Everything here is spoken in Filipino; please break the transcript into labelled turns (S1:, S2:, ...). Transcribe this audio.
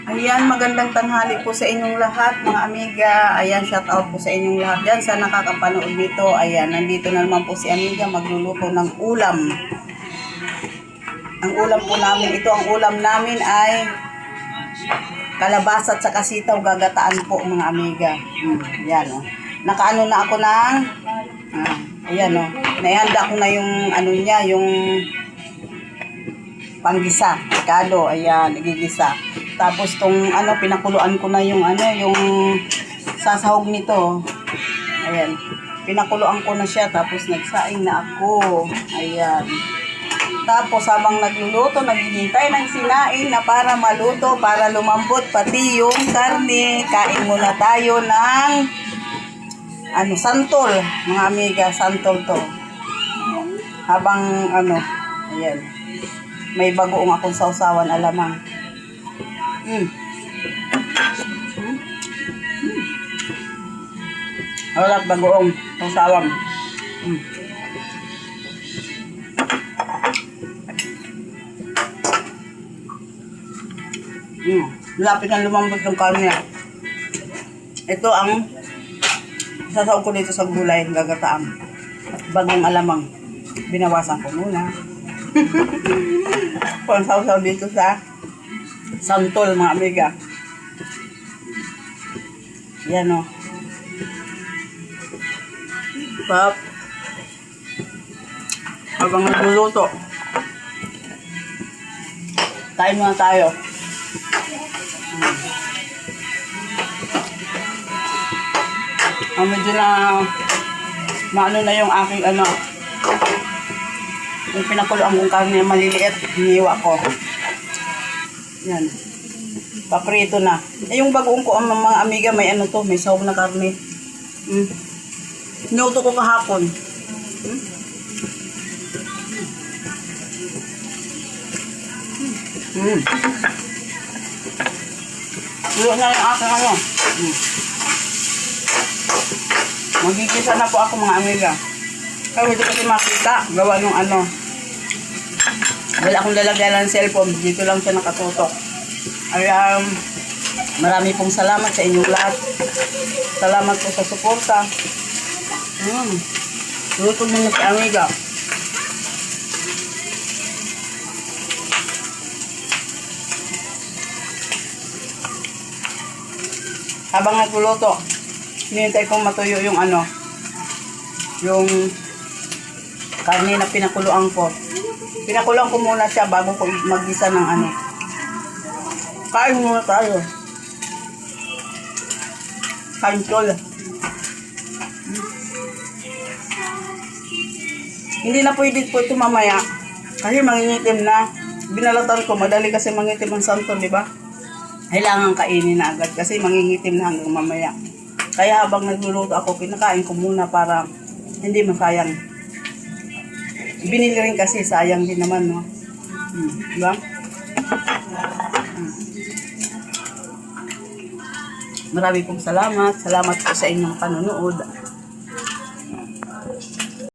S1: Ayan, magandang tanghali po sa inyong lahat, mga amiga. Ayan, shout out po sa inyong lahat dyan sa nakakapanood nito. Ayan, nandito na naman po si amiga magluluto ng ulam. Ang ulam po namin, ang ulam namin ay kalabasa at saka sitaw gagataan po, mga amiga. Ayan, oh. Nakaano na ako ng, ayan, oh. Naihanda ko na yung, ano niya, yung panggisa, kado, ayan, nagigisa. Tapos tong pinakuluan ko na yung yung sasahog nito. Ayan. Pinakuluan ko na siya tapos nagsaing na ako. Ayan. Tapos habang nagluluto, naghihintay ng sinaing na para maluto, para lumambot pati yung karne. Kain muna tayo ng santol, mga amiga, santol to. Habang ayan. May bagoong akong sausawan alamang. Wala bagoong sausawan. Lapit ng lumambot ng karne. Ito ang sasawag ko dito sa gulay, gagataan. Bagong alamang. Binawasan ko muna. Kung sausaw dito sa santol, mga amiga. Yan, o. Pap. Habang nagluluto. Kain muna tayo. Medyo na maano na yung aking yung pinakuluan kong karne maliliit, hiniwa ko. Yan. Paprito na. Yung bagoong ko, ang mga amiga, may may sahog na karne. Niluto ko kahapon. Luto na yung aking Magigisa na po ako, mga amiga. Kaya hindi kasi makita. Gawa nung wala akong lalagyan ng cellphone. Dito lang siya nakatutok. Ay, marami pong salamat sa inyong lahat. Salamat po sa suporta. Luto mo na si amiga. Habang nagluluto, hinihintay kong matuyo yung yung karne na pinakuluan ko. Pinakuluan ko muna siya bago ko maggisa ng Kain muna tayo. Kaintol. Hindi na pwede po ito mamaya. Kasi mangingitim na. Binalatan ko, madali kasi mangitim ang santol, di ba? Kailangan kainin na agad kasi mangingitim na hanggang mamaya. Kaya habang nagluluto ako, pinakain ko muna para hindi masayang. Binili rin kasi, sayang din naman, no? Diba? Marami pong salamat. Salamat po sa inyong panonood.